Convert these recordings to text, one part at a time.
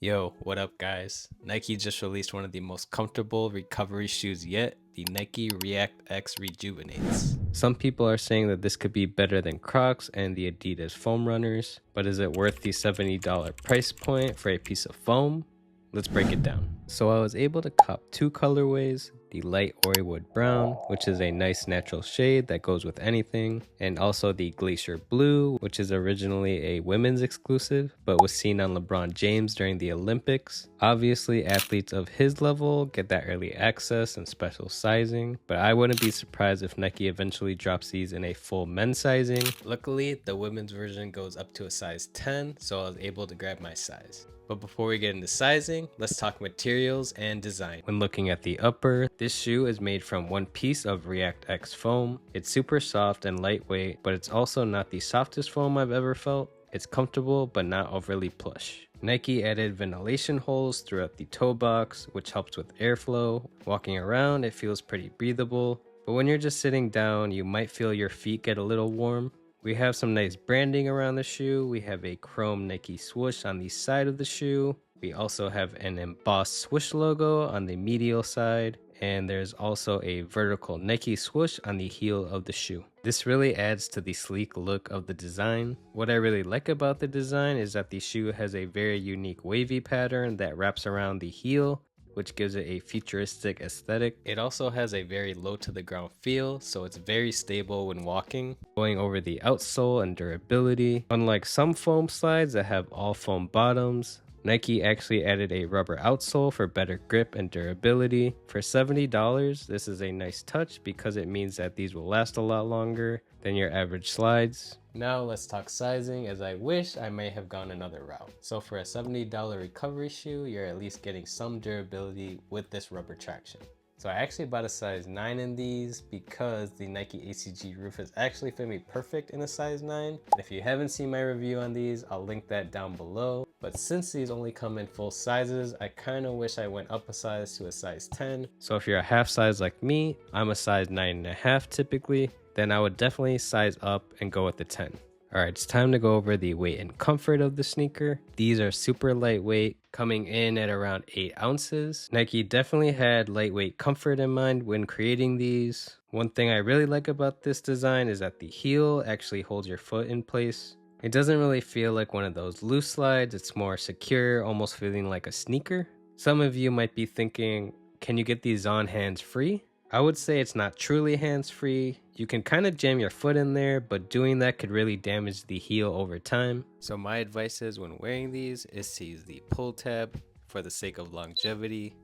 Yo, what up guys? Nike just released one of the most comfortable recovery shoes yet, the Nike ReactX Rejuven8s. Some people are saying that this could be better than Crocs and the Adidas Foam Runners, but is it worth the $70 price point for a piece of foam? Let's break it down. So I was able to cop two colorways, the light Orywood brown, which is a nice natural shade that goes with anything, and also the glacier blue, which is originally a women's exclusive, but was seen on LeBron James during the Olympics. Obviously, athletes of his level get that early access and special sizing, but I wouldn't be surprised if Nike eventually drops these in a full men's sizing. Luckily, the women's version goes up to a size 10, so I was able to grab my size. But before we get into sizing, let's talk materials and design. When looking at the upper, this shoe is made from one piece of ReactX foam. It's super soft and lightweight, but it's also not the softest foam I've ever felt. It's comfortable, but not overly plush. Nike added ventilation holes throughout the toe box, which helps with airflow. Walking around, it feels pretty breathable, but when you're just sitting down, you might feel your feet get a little warm. We have some nice branding around the shoe. We have a chrome Nike swoosh on the side of the shoe. We also have an embossed swoosh logo on the medial side. And there's also a vertical Nike swoosh on the heel of the shoe. This really adds to the sleek look of the design. What I really like about the design is that the shoe has a very unique wavy pattern that wraps around the heel, which gives it a futuristic aesthetic. It also has a very low to the ground feel, so it's very stable when walking. Going over the outsole and durability, unlike some foam slides that have all foam bottoms, Nike actually added a rubber outsole for better grip and durability. For $70, this is a nice touch because it means that these will last a lot longer than your average slides. Now let's talk sizing, as I wish I may have gone another route. So for a $70 recovery shoe, you're at least getting some durability with this rubber traction. So I actually bought a size 9 in these because the Nike ACG Rufus actually fit me perfect in a size 9. And if you haven't seen my review on these, I'll link that down below. But since these only come in full sizes, I kind of wish I went up a size to a size 10. So if you're a half size like me, I'm a size 9.5 typically, then I would definitely size up and go with the 10. Alright, it's time to go over the weight and comfort of the sneaker. These are super lightweight, coming in at around 8 ounces. Nike definitely had lightweight comfort in mind when creating these. One thing I really like about this design is that the heel actually holds your foot in place. It doesn't really feel like one of those loose slides, it's more secure, almost feeling like a sneaker. Some of you might be thinking, can you get these on hands-free? I would say it's not truly hands-free. You can kind of jam your foot in there, but doing that could really damage the heel over time. So my advice is when wearing these is to use the pull tab for the sake of longevity.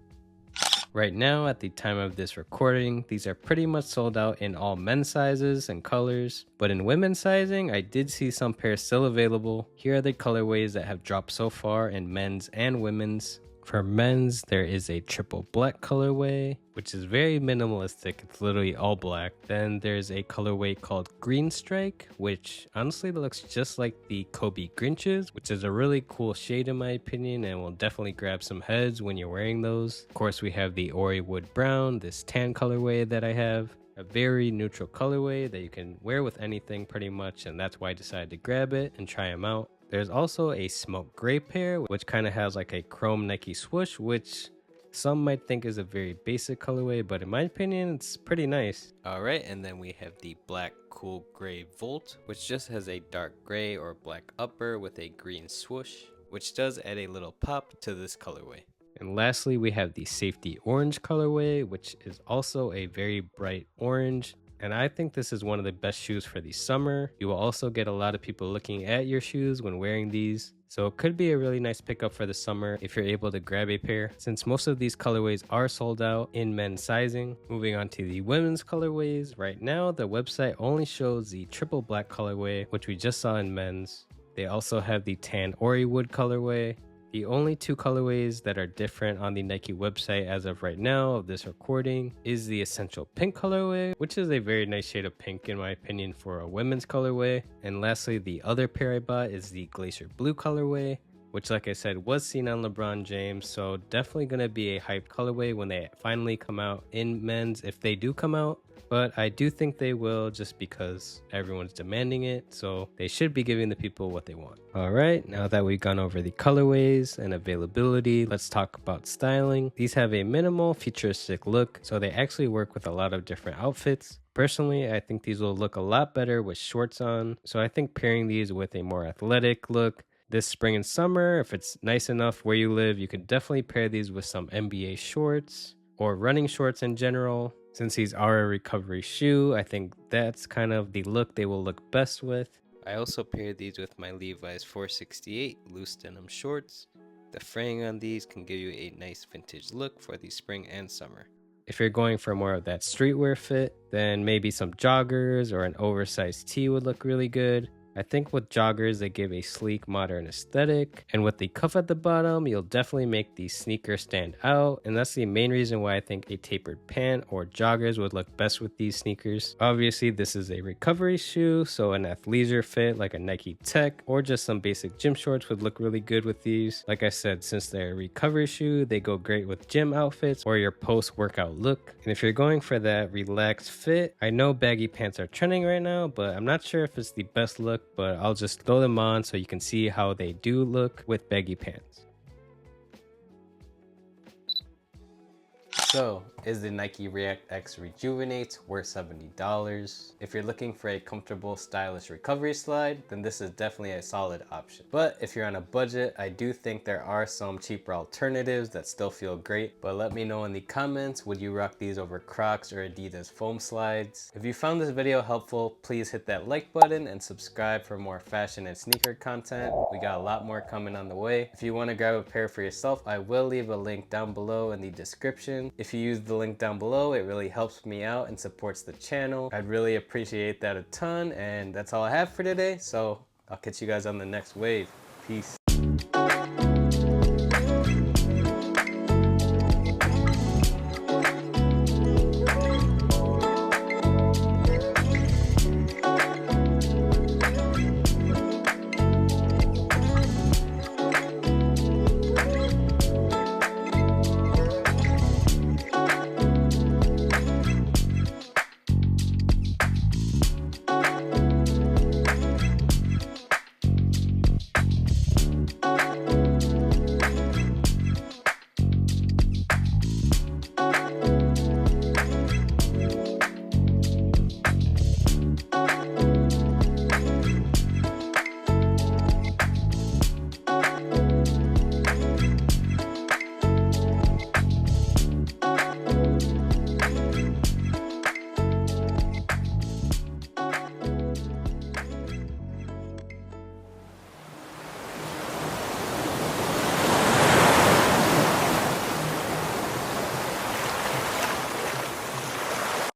Right now, at the time of this recording, these are pretty much sold out in all men's sizes and colors, but in women's sizing, I did see some pairs still available. Here are the colorways that have dropped so far in men's and women's. For men's, there is a triple black colorway, which is very minimalistic. It's literally all black. Then there's a colorway called Green Strike, which honestly looks just like the Kobe Grinches, which is a really cool shade in my opinion and will definitely grab some heads when you're wearing those. Of course, we have the Orywood Brown, this tan colorway that I have. A very neutral colorway that you can wear with anything pretty much, and that's why I decided to grab it and try them out. There's also a smoke gray pair, which kind of has like a chrome Nike swoosh, which some might think is a very basic colorway, but in my opinion, it's pretty nice. All right, and then we have the black cool gray Volt, which just has a dark gray or black upper with a green swoosh, which does add a little pop to this colorway. And lastly, we have the safety orange colorway, which is also a very bright orange. And I think this is one of the best shoes for the summer. You will also get a lot of people looking at your shoes when wearing these. So it could be a really nice pickup for the summer if you're able to grab a pair, since most of these colorways are sold out in men's sizing. Moving on to the women's colorways, right now the website only shows the triple black colorway, which we just saw in men's. They also have the tan Orywood colorway. The only two colorways that are different on the Nike website as of right now of this recording is the Essential Pink colorway, which is a very nice shade of pink in my opinion for a women's colorway. And lastly, the other pair I bought is the Glacier Blue colorway, which like I said was seen on LeBron James, so definitely going to be a hype colorway when they finally come out in men's, if they do come out. But I do think they will, just because everyone's demanding it, so they should be giving the people what they want. All right, now that we've gone over the colorways and availability, let's talk about styling. These have a minimal futuristic look, so they actually work with a lot of different outfits. Personally, I think these will look a lot better with shorts on, so I think pairing these with a more athletic look this spring and summer, if it's nice enough where you live, you could definitely pair these with some NBA shorts or running shorts in general. Since these are a recovery shoe, I think that's kind of the look they will look best with. I also paired these with my Levi's 468 loose denim shorts. The fraying on these can give you a nice vintage look for the spring and summer. If you're going for more of that streetwear fit, then maybe some joggers or an oversized tee would look really good. I think with joggers, they give a sleek, modern aesthetic, and with the cuff at the bottom, you'll definitely make the sneaker stand out, and that's the main reason why I think a tapered pant or joggers would look best with these sneakers. Obviously, this is a recovery shoe, so an athleisure fit like a Nike Tech or just some basic gym shorts would look really good with these. Like I said, since they're a recovery shoe, they go great with gym outfits or your post-workout look. And if you're going for that relaxed fit, I know baggy pants are trending right now, but I'm not sure if it's the best look, but I'll just throw them on so you can see how they do look with baggy pants. So, is the Nike ReactX Rejuven8 worth $70? If you're looking for a comfortable, stylish recovery slide, then this is definitely a solid option. But if you're on a budget, I do think there are some cheaper alternatives that still feel great. But let me know in the comments, would you rock these over Crocs or Adidas foam slides? If you found this video helpful, please hit that like button and subscribe for more fashion and sneaker content. We got a lot more coming on the way. If you want to grab a pair for yourself, I will leave a link down below in the description. If you use the link down below, it really helps me out and supports the channel. I'd really appreciate that a ton, and that's all I have for today. So I'll catch you guys on the next wave. Peace.